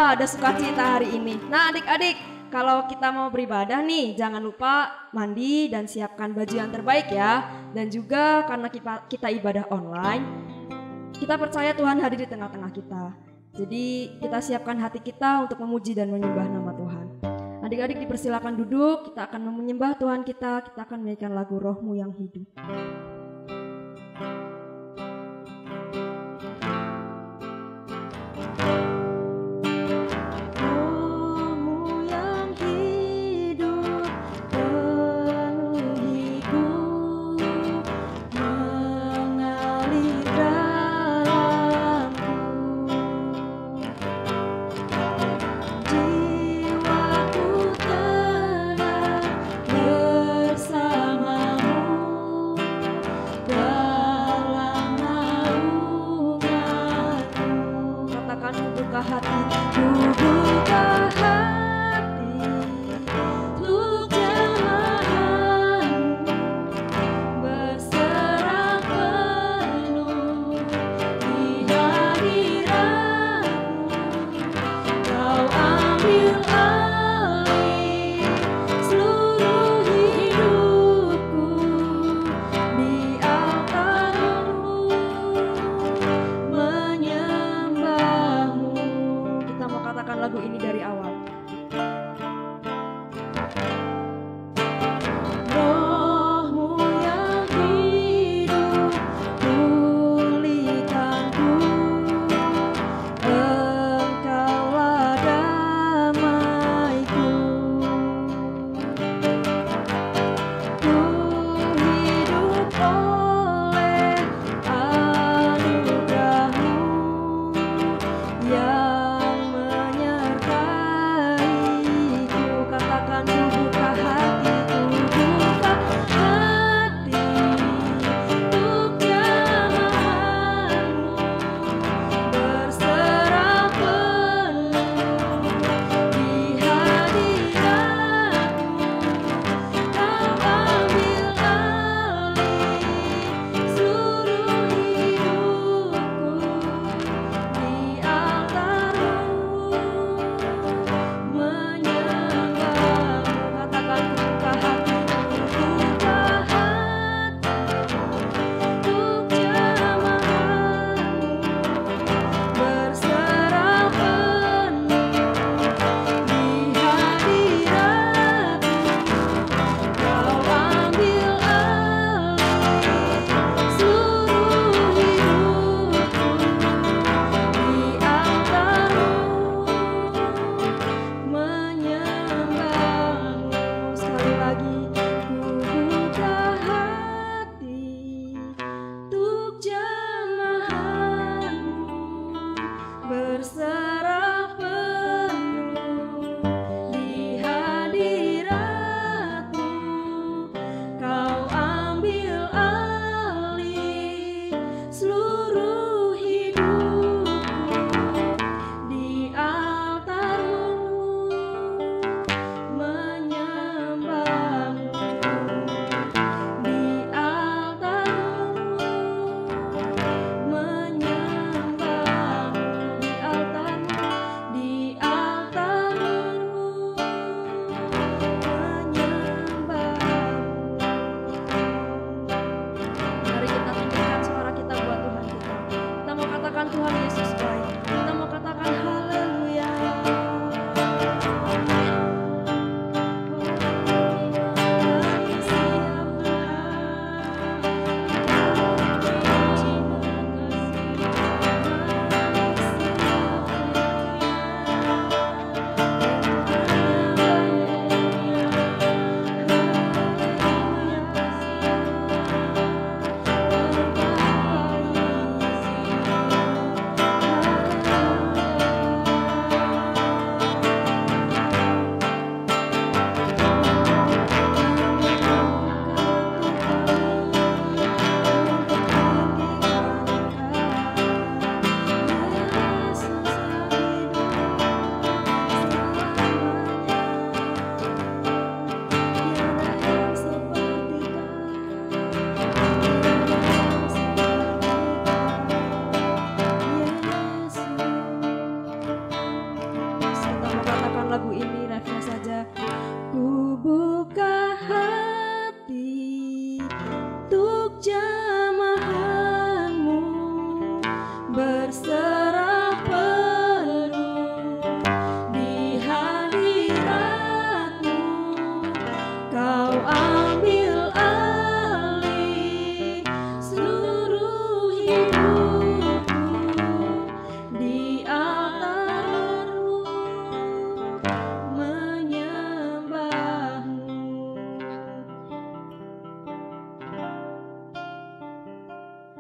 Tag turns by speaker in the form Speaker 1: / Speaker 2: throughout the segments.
Speaker 1: ada sukacita hari ini. Nah adik-adik, kalau kita mau beribadah nih, jangan lupa mandi dan siapkan baju yang terbaik ya. Dan juga karena kita ibadah online, kita percaya Tuhan hadir di tengah-tengah kita. Jadi kita siapkan hati kita untuk memuji dan menyembah nama Tuhan. Adik-adik dipersilakan duduk, kita akan menyembah Tuhan kita akan menyanyikan lagu Rohmu yang hidup.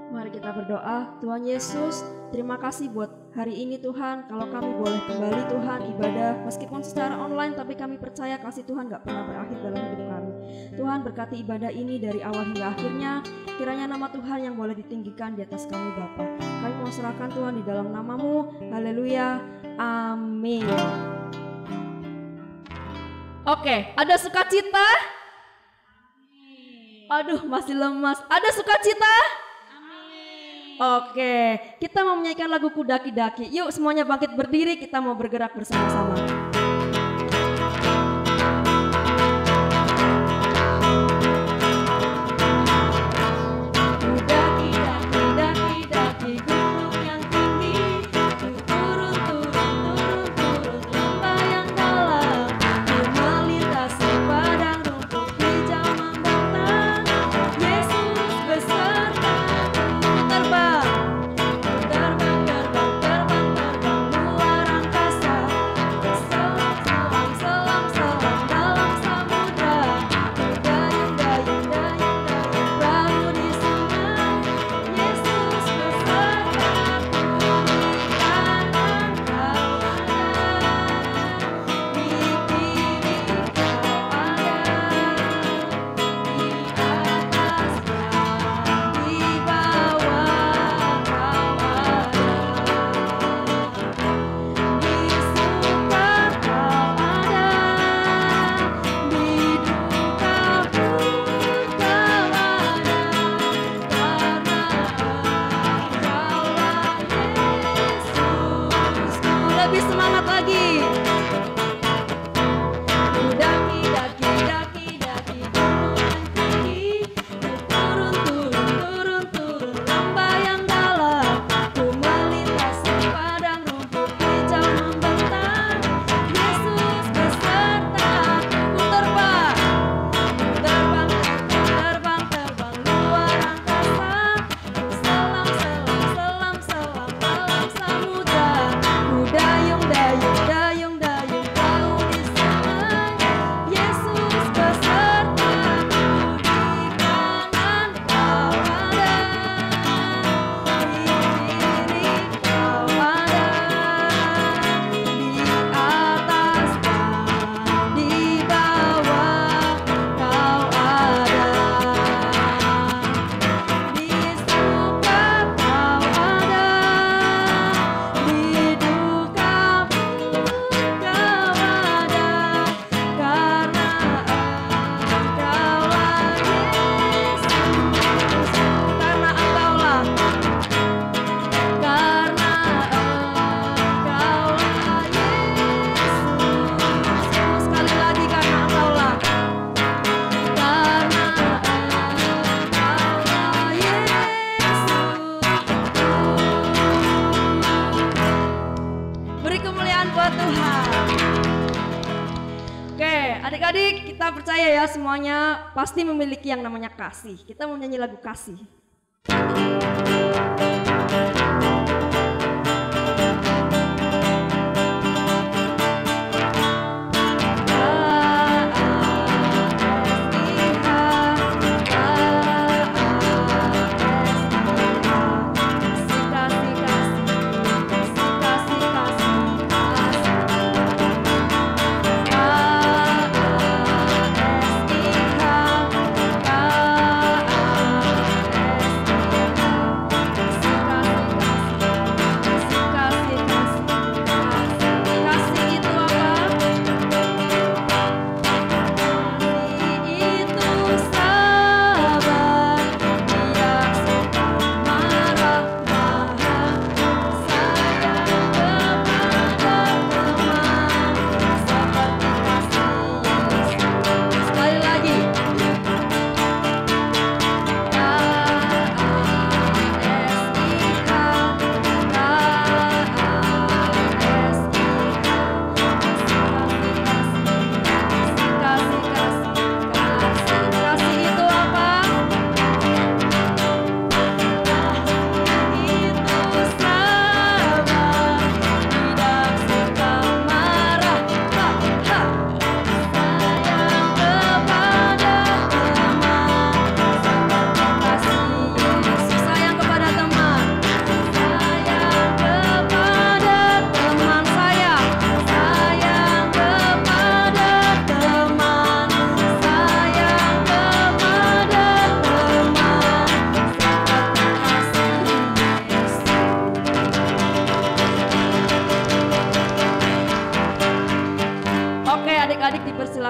Speaker 1: Mari kita berdoa. Tuhan Yesus, terima kasih buat hari ini Tuhan. Kalau kami boleh kembali Tuhan ibadah meskipun secara online, tapi kami percaya kasih Tuhan gak pernah berakhir dalam hidup kami. Tuhan berkati ibadah ini dari awal hingga akhirnya. Kiranya nama Tuhan yang boleh ditinggikan di atas kami Bapa. Kami mau serahkan Tuhan di dalam nama-Mu. Haleluya. Amin. Oke, ada sukacita? Aduh, masih lemas. Ada sukacita? Oke, kita mau menyanyikan lagu Kudaki-daki. Yuk semuanya bangkit berdiri, kita mau bergerak bersama-sama. Adik-adik, kita percaya ya semuanya pasti memiliki yang namanya kasih. Kita mau nyanyi lagu kasih.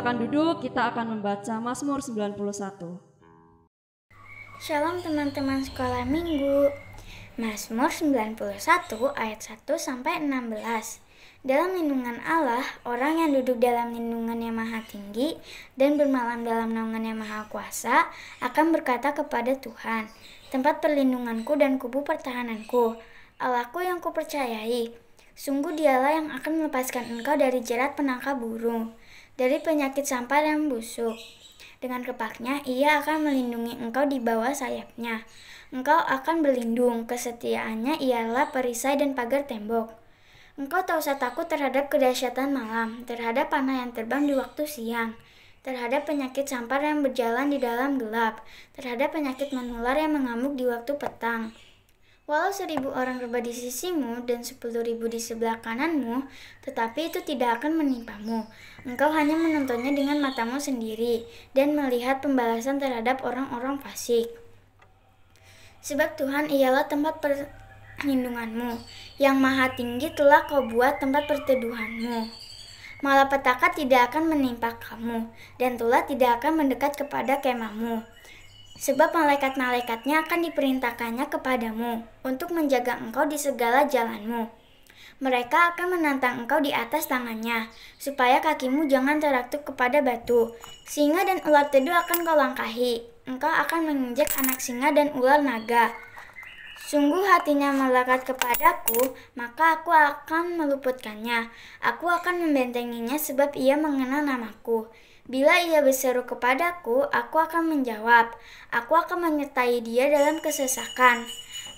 Speaker 1: Silakan duduk, kita akan membaca Mazmur 91.
Speaker 2: Shalom teman-teman sekolah minggu. Mazmur 91 ayat 1 sampai 16. Dalam lindungan Allah, orang yang duduk dalam lindungan yang maha tinggi dan bermalam dalam naungan yang maha kuasa akan berkata kepada Tuhan, tempat perlindunganku dan kubu pertahananku, Allahku yang kupercayai. Sungguh dialah yang akan melepaskan engkau dari jerat penangkap burung, dari penyakit sampar yang busuk. Dengan kepaknya, ia akan melindungi engkau di bawah sayapnya. Engkau akan berlindung, kesetiaannya ialah perisai dan pagar tembok. Engkau tak usah takut terhadap kedahsyatan malam, terhadap panah yang terbang di waktu siang, terhadap penyakit sampar yang berjalan di dalam gelap, terhadap penyakit menular yang mengamuk di waktu petang. Walau 1.000 orang rebah di sisimu dan 10.000 di sebelah kananmu, tetapi itu tidak akan menimpamu. Engkau hanya menontonnya dengan matamu sendiri dan melihat pembalasan terhadap orang-orang fasik. Sebab Tuhan ialah tempat perlindunganmu, yang maha tinggi telah kau buat tempat perteduhanmu. Malapetaka tidak akan menimpa kamu, dan tulah tidak akan mendekat kepada kemahmu. Sebab malaikat-malaikatnya akan diperintahkannya kepadamu, untuk menjaga engkau di segala jalanmu. Mereka akan menantang engkau di atas tangannya, supaya kakimu jangan teratup kepada batu. Singa dan ular teduh akan kau langkahi. Engkau akan menginjak anak singa dan ular naga. Sungguh hatinya melekat kepadaku, maka aku akan meluputkannya. Aku akan membentenginya sebab ia mengenal namaku. Bila ia berseru kepadaku, aku akan menjawab. Aku akan menyertai dia dalam kesesakan.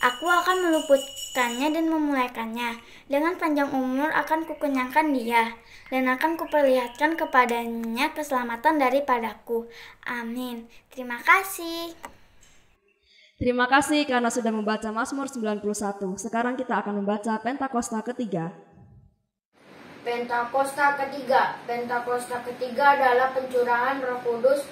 Speaker 2: Aku akan meluputkannya dan memulihkannya. Dengan panjang umur akan kukenyangkan dia, dan akan kuperlihatkan kepadanya keselamatan daripadaku. Amin. Terima kasih.
Speaker 1: Terima kasih karena sudah membaca Mazmur 91. Sekarang kita akan membaca Pentakosta ketiga.
Speaker 3: Pentakosta ketiga. Pentakosta ketiga adalah pencurahan Roh Kudus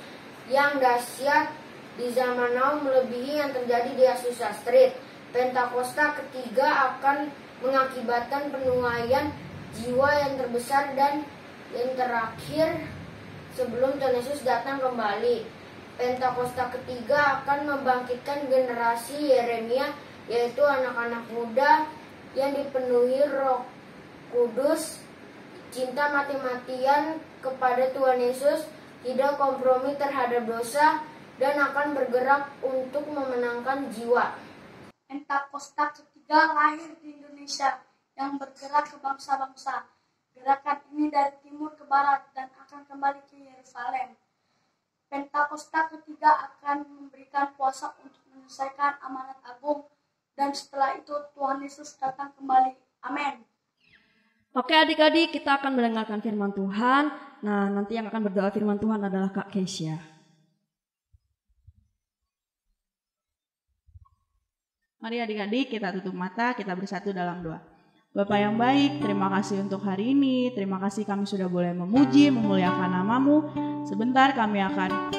Speaker 3: yang dahsyat di zaman now melebihi yang terjadi di Azusa Street. Pentakosta ketiga akan mengakibatkan penuaian jiwa yang terbesar dan yang terakhir sebelum Tuhan Yesus datang kembali. Pentakosta ketiga akan membangkitkan generasi Yeremia, yaitu anak-anak muda yang dipenuhi Roh Kudus, cinta mati-matian kepada Tuhan Yesus, tidak kompromi terhadap dosa, dan akan bergerak untuk memenangkan jiwa.
Speaker 4: Pentakosta ketiga lahir di Indonesia yang bergerak ke bangsa-bangsa. Gerakan ini dari timur ke barat dan akan kembali ke Yerusalem. Pentakosta ketiga akan memberikan kuasa untuk menyelesaikan amanat agung, dan setelah itu Tuhan Yesus datang kembali. Amin.
Speaker 1: Oke adik-adik, kita akan mendengarkan firman Tuhan. Nah, nanti yang akan berdoa firman Tuhan adalah Kak Keisha.
Speaker 5: Mari adik-adik kita tutup mata, kita bersatu dalam doa. Bapa yang baik, terima kasih untuk hari ini. Terima kasih kami sudah boleh memuji, memuliakan nama-Mu. Sebentar kami akan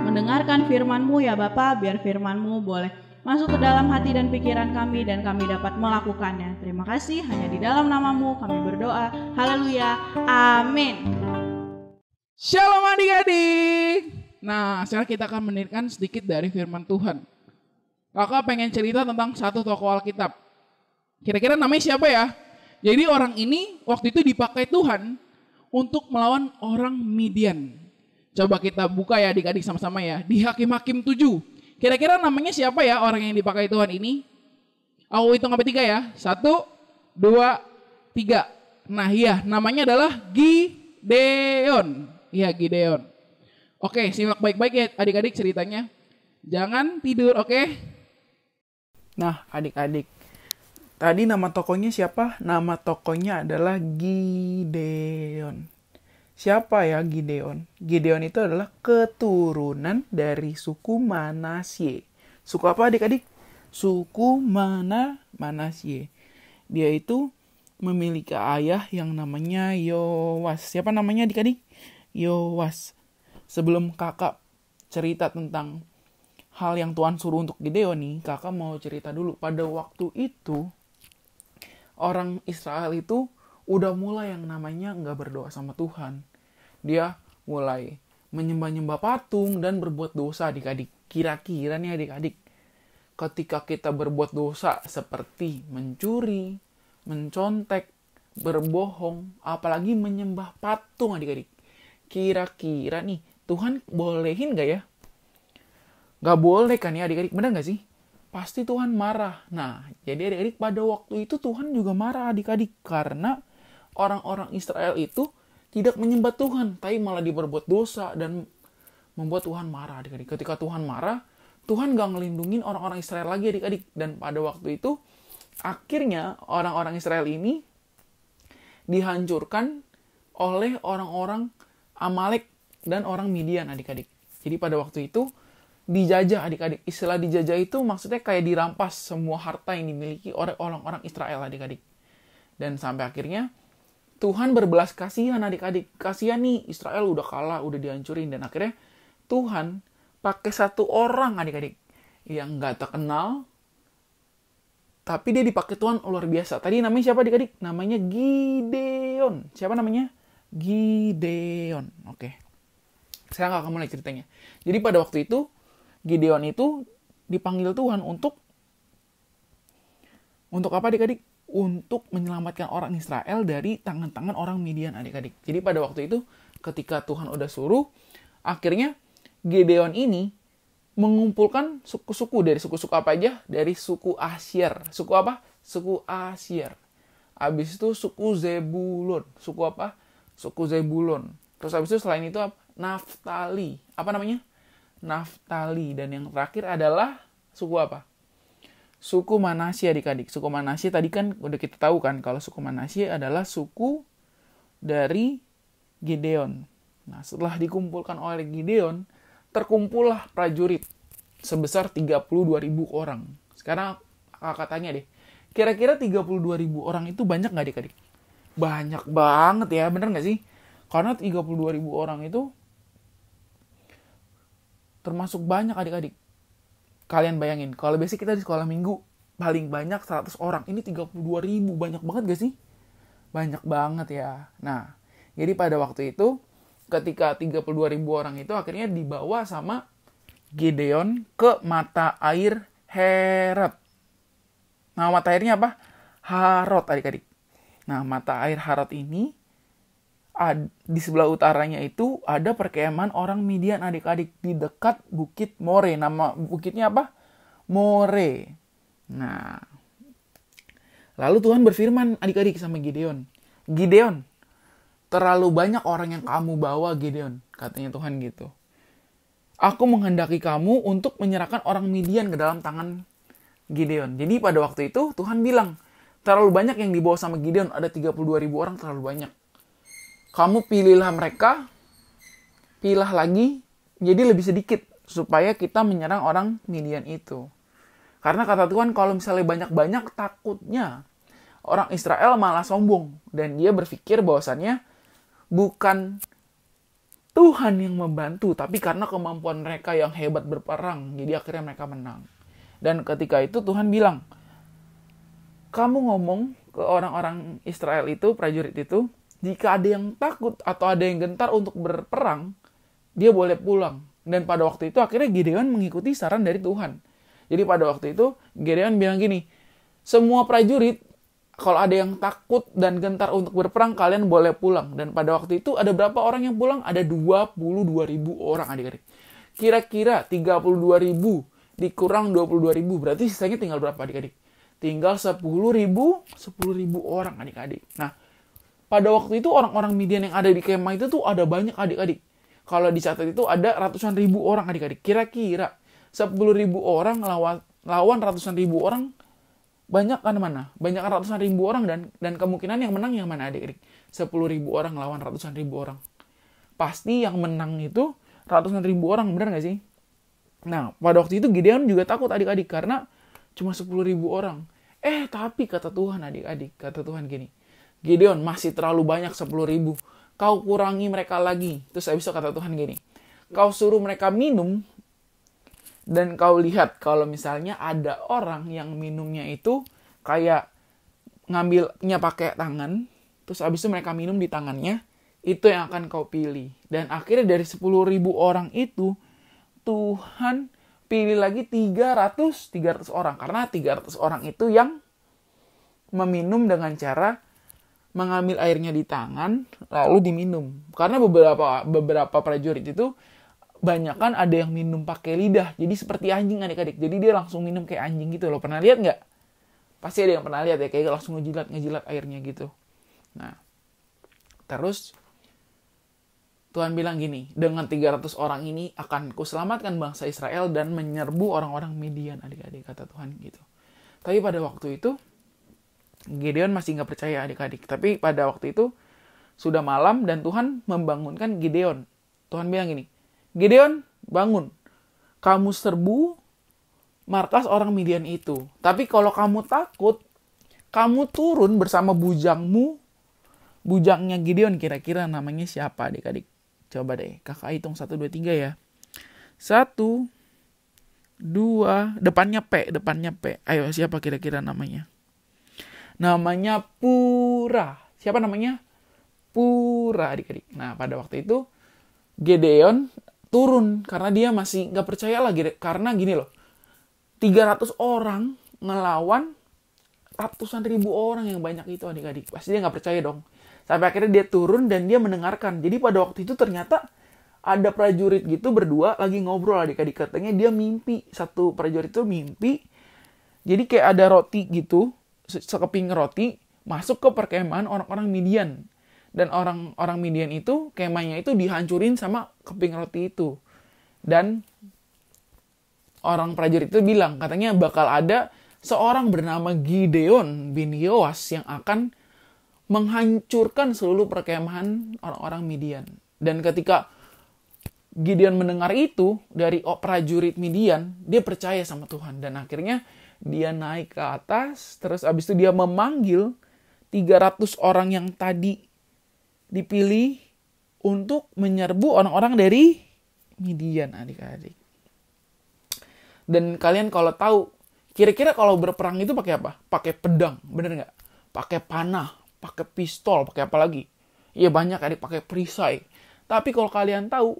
Speaker 5: mendengarkan firman-Mu ya Bapa, biar firman-Mu boleh masuk ke dalam hati dan pikiran kami dan kami dapat melakukannya. Terima kasih, hanya di dalam nama-Mu kami berdoa. Haleluya, amin.
Speaker 6: Shalom adik-adik. Nah, sekarang kita akan mendengarkan sedikit dari firman Tuhan. Kakak pengen cerita tentang satu tokoh Alkitab. Kira-kira namanya siapa ya? Jadi orang ini waktu itu dipakai Tuhan untuk melawan orang Midian. Coba kita buka ya adik-adik sama-sama ya. Di Hakim-Hakim 7. Kira-kira namanya siapa ya orang yang dipakai Tuhan ini? Aku hitung sampai 3 ya. 1, 2, 3. Nah iya, namanya adalah Gideon. Iya, Gideon. Oke, simak baik-baik ya adik-adik ceritanya. Jangan tidur, oke?
Speaker 7: Nah, adik-adik, tadi nama tokohnya siapa? Nama tokohnya adalah Gideon. Siapa ya Gideon? Gideon itu adalah keturunan dari suku Manasye. Suku apa adik-adik? Suku Manasye. Dia itu memiliki ayah yang namanya Yoas. Siapa namanya adik-adik? Yoas. Sebelum kakak cerita tentang hal yang Tuhan suruh untuk Gideon nih, kakak mau cerita dulu. Pada waktu itu, orang Israel itu udah mulai yang namanya gak berdoa sama Tuhan. Dia mulai menyembah-nyembah patung dan berbuat dosa adik-adik. Kira-kira nih adik-adik, ketika kita berbuat dosa seperti mencuri, mencontek, berbohong, apalagi menyembah patung adik-adik. Kira-kira nih, Tuhan bolehin gak ya? Gak boleh kan ya adik-adik, benar gak sih? Pasti Tuhan marah. Nah, jadi adik-adik pada waktu itu Tuhan juga marah adik-adik. Karena orang-orang Israel itu tidak menyembah Tuhan, tapi malah berbuat dosa dan membuat Tuhan marah adik-adik. Ketika Tuhan marah, Tuhan gak ngelindungin orang-orang Israel lagi adik-adik. Dan pada waktu itu, akhirnya orang-orang Israel ini dihancurkan oleh orang-orang Amalek dan orang Midian adik-adik. Jadi pada waktu itu dijajah adik-adik. Istilah dijajah itu maksudnya kayak dirampas semua harta yang dimiliki oleh orang-orang Israel adik-adik. Dan sampai akhirnya Tuhan berbelas kasihan adik-adik. Kasihan nih Israel udah kalah, udah dihancurin. Dan akhirnya Tuhan pakai satu orang adik-adik yang gak terkenal. Tapi dia dipakai Tuhan luar biasa. Tadi namanya siapa adik-adik? Namanya Gideon. Siapa namanya? Gideon. Oke. Sekarang akan mulai ceritanya. Jadi pada waktu itu Gideon itu dipanggil Tuhan untuk apa adik-adik? Untuk menyelamatkan orang Israel dari tangan-tangan orang Midian adik-adik. Jadi pada waktu itu ketika Tuhan udah suruh, akhirnya Gideon ini mengumpulkan suku-suku. Dari suku-suku apa aja? Dari suku Asyer. Suku apa? Suku Asyer. Habis itu suku Zebulon. Suku apa? Suku Zebulon. Terus habis itu selain itu apa? Naftali. Apa namanya? Naftali. Dan yang terakhir adalah suku apa? Suku Manasye adik-adik. Suku Manasye tadi kan udah kita tahu kan kalau suku Manasye adalah suku dari Gideon. Nah, setelah dikumpulkan oleh Gideon, terkumpullah prajurit sebesar 32.000 orang. Sekarang kakak tanya deh, kira-kira 32.000 orang itu banyak nggak adik-adik? Banyak banget ya, bener nggak sih? Karena 32.000 orang itu termasuk banyak adik-adik. Kalian bayangin, kalau biasa kita di sekolah minggu paling banyak 100 orang. Ini 32.000, banyak banget gak sih? Banyak banget ya. Nah, jadi pada waktu itu, ketika 32.000 orang itu akhirnya dibawa sama Gideon ke mata air Herod. Nah, mata airnya apa? Harod adik-adik. Nah, mata air Harod ini, di sebelah utaranya itu ada perkemahan orang Midian adik-adik di dekat Bukit More. Nama bukitnya apa? More. Nah, lalu Tuhan berfirman adik-adik sama Gideon. Gideon, terlalu banyak orang yang kamu bawa Gideon, katanya Tuhan gitu. Aku menghendaki kamu untuk menyerahkan orang Midian ke dalam tangan Gideon. Jadi pada waktu itu Tuhan bilang, terlalu banyak yang dibawa sama Gideon, ada 32.000 orang, terlalu banyak. Kamu pilihlah mereka, pilih lagi, jadi lebih sedikit, supaya kita menyerang orang Midian itu. Karena kata Tuhan, kalau misalnya banyak-banyak, takutnya orang Israel malah sombong. Dan dia berpikir bahwasannya, bukan Tuhan yang membantu, tapi karena kemampuan mereka yang hebat berperang, jadi akhirnya mereka menang. Dan ketika itu Tuhan bilang, kamu ngomong ke orang-orang Israel itu, prajurit itu, jika ada yang takut atau ada yang gentar untuk berperang, dia boleh pulang. Dan pada waktu itu akhirnya Gideon mengikuti saran dari Tuhan. Jadi pada waktu itu Gideon bilang gini, semua prajurit, kalau ada yang takut dan gentar untuk berperang, kalian boleh pulang. Dan pada waktu itu ada berapa orang yang pulang? Ada 22.000 orang adik-adik. Kira-kira 32.000 dikurang 22.000, berarti sisanya tinggal berapa adik-adik? Tinggal 10.000 orang adik-adik. Nah, pada waktu itu orang-orang Midian yang ada di kemah itu tuh ada banyak adik-adik. Kalau dicatat itu ada ratusan ribu orang adik-adik. Kira-kira 10.000 orang lawan ratusan ribu orang, banyak kan mana? Banyak ratusan ribu orang dan kemungkinan yang menang yang mana adik-adik? 10.000 orang lawan ratusan ribu orang. Pasti yang menang itu ratusan ribu orang, benar nggak sih? Nah, pada waktu itu Gideon juga takut adik-adik karena cuma 10.000 orang. Tapi kata Tuhan adik-adik, kata Tuhan gini, Gideon, masih terlalu banyak 10.000. Kau kurangi mereka lagi. Terus habis itu kata Tuhan gini, kau suruh mereka minum, dan kau lihat kalau misalnya ada orang yang minumnya itu kayak ngambilnya pakai tangan, terus habis itu mereka minum di tangannya, itu yang akan kau pilih. Dan akhirnya dari 10.000 orang itu, Tuhan pilih lagi 300 orang. Karena 300 orang itu yang meminum dengan cara mengambil airnya di tangan, lalu diminum. Karena beberapa prajurit itu, banyak kan ada yang minum pakai lidah. Jadi seperti anjing adik-adik. Jadi dia langsung minum kayak anjing gitu loh. Pernah lihat nggak? Pasti ada yang pernah lihat ya. Kayak langsung ngejilat airnya gitu. Nah, terus Tuhan bilang gini, dengan 300 orang ini akan kuselamatkan bangsa Israel dan menyerbu orang-orang Midian, adik-adik, kata Tuhan gitu. Tapi pada waktu itu, Gideon masih nggak percaya adik-adik. Tapi pada waktu itu, sudah malam dan Tuhan membangunkan Gideon. Tuhan bilang gini, Gideon, bangun. Kamu serbu markas orang Midian itu. Tapi kalau kamu takut, kamu turun bersama bujangmu. Bujangnya Gideon kira-kira namanya siapa adik-adik? Coba deh, kakak hitung 1, 2, 3 ya. 1, 2, depannya P. Ayo, siapa kira-kira namanya? Namanya Pura. Siapa namanya? Pura, adik-adik. Nah, pada waktu itu, Gideon turun karena dia masih gak percaya lagi. Karena gini loh, 300 orang ngelawan ratusan ribu orang yang banyak itu adik-adik. Pasti dia gak percaya dong. Sampai akhirnya dia turun dan dia mendengarkan. Jadi pada waktu itu ternyata ada prajurit gitu berdua lagi ngobrol adik-adik. Katanya dia mimpi. Satu prajurit itu mimpi. Jadi kayak ada roti gitu. Sekeping roti masuk ke perkemahan orang-orang Midian. Dan orang-orang Midian itu, kemahnya itu dihancurin sama keping roti itu. Dan orang prajurit itu bilang, katanya bakal ada seorang bernama Gideon bin Yoas yang akan menghancurkan seluruh perkemahan orang-orang Midian. Dan ketika Gideon mendengar itu dari prajurit Midian, dia percaya sama Tuhan. Dan akhirnya dia naik ke atas, terus abis itu dia memanggil 300 orang yang tadi dipilih untuk menyerbu orang-orang dari Midian, adik-adik. Dan kalian kalau tahu, kira-kira kalau berperang itu pakai apa? Pakai pedang, bener nggak? Pakai panah, pakai pistol, pakai apa lagi? Ya banyak adik, pakai perisai. Tapi kalau kalian tahu,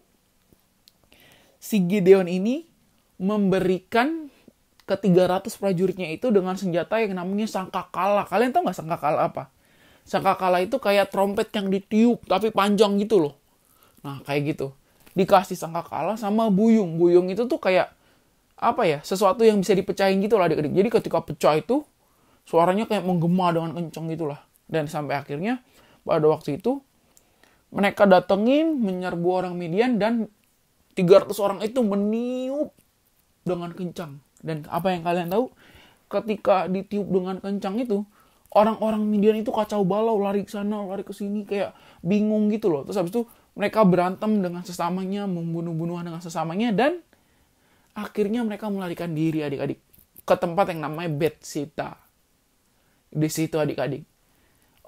Speaker 7: si Gideon ini memberikan ke 300 prajuritnya itu dengan senjata yang namanya sangkakala. Kalian tahu nggak sangkakala apa? Sangkakala itu kayak trompet yang ditiup tapi panjang gitu loh. Nah kayak gitu. Dikasih sangkakala sama buyung. Buyung itu tuh kayak apa ya? Sesuatu yang bisa dipecahin gitu lah adik-adik. Jadi ketika pecah itu suaranya kayak menggema dengan kencang gitu lah. Dan sampai akhirnya pada waktu itu mereka datengin menyerbu orang Midian dan 300 orang itu meniup dengan kencang. Dan apa yang kalian tahu? Ketika ditiup dengan kencang itu, orang-orang Midian itu kacau balau, lari ke sana, lari ke sini, kayak bingung gitu loh. Terus habis itu mereka berantem dengan sesamanya, membunuh-bunuhan dengan sesamanya, dan akhirnya mereka melarikan diri adik-adik ke tempat yang namanya Betsita. Di situ adik-adik,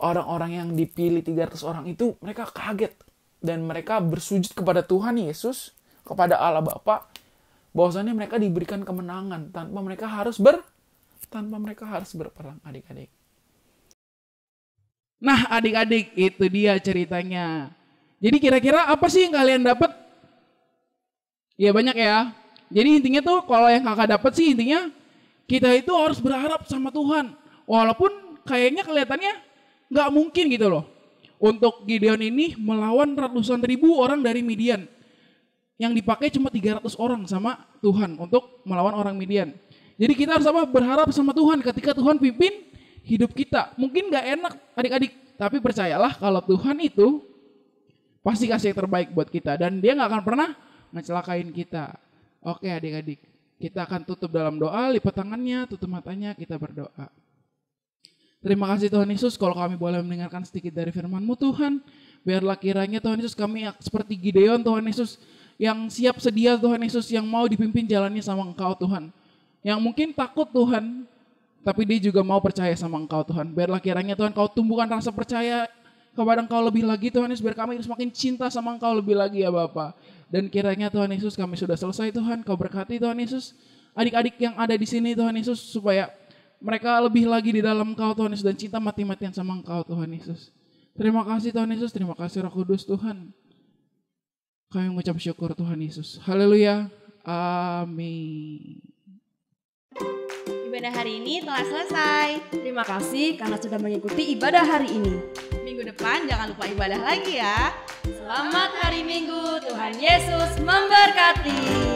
Speaker 7: orang-orang yang dipilih 300 orang itu mereka kaget. Dan mereka bersujud kepada Tuhan Yesus, kepada Allah Bapa, bahwasannya mereka diberikan kemenangan tanpa mereka harus berperang adik-adik.
Speaker 6: Nah adik-adik, itu dia ceritanya. Jadi kira-kira apa sih yang kalian dapat? Ya banyak ya. Jadi intinya tuh kalau yang kakak dapat sih intinya kita itu harus berharap sama Tuhan. Walaupun kayaknya kelihatannya nggak mungkin gitu loh. Untuk Gideon ini melawan ratusan ribu orang dari Midian. Yang dipakai cuma 300 orang sama Tuhan untuk melawan orang Midian. Jadi kita harus apa? Berharap sama Tuhan ketika Tuhan pimpin hidup kita. Mungkin gak enak adik-adik, tapi percayalah kalau Tuhan itu pasti kasih yang terbaik buat kita. Dan dia gak akan pernah ngecelakain kita. Oke adik-adik, kita akan tutup dalam doa, lipat tangannya, tutup matanya, kita berdoa. Terima kasih Tuhan Yesus kalau kami boleh mendengarkan sedikit dari firman-Mu Tuhan. Biarlah kiranya Tuhan Yesus kami seperti Gideon Tuhan Yesus yang siap sedia Tuhan Yesus, yang mau dipimpin jalannya sama Engkau Tuhan. Yang mungkin takut Tuhan, tapi dia juga mau percaya sama Engkau Tuhan. Biarlah kiranya Tuhan Kau tumbuhkan rasa percaya kepada Engkau lebih lagi Tuhan Yesus. Biar kami semakin cinta sama Engkau lebih lagi ya Bapa. Dan kiranya Tuhan Yesus kami sudah selesai Tuhan. Kau berkati Tuhan Yesus. Adik-adik yang ada di sini Tuhan Yesus. Supaya mereka lebih lagi di dalam Engkau Tuhan Yesus. Dan cinta mati-matian sama Engkau Tuhan Yesus. Terima kasih Tuhan Yesus, terima kasih Roh Kudus Tuhan. Kami mengucap syukur Tuhan Yesus. Haleluya. Amin.
Speaker 8: Ibadah hari ini telah selesai.
Speaker 1: Terima kasih karena sudah mengikuti ibadah hari ini.
Speaker 8: Minggu depan jangan lupa ibadah lagi ya.
Speaker 1: Selamat hari Minggu, Tuhan Yesus memberkati.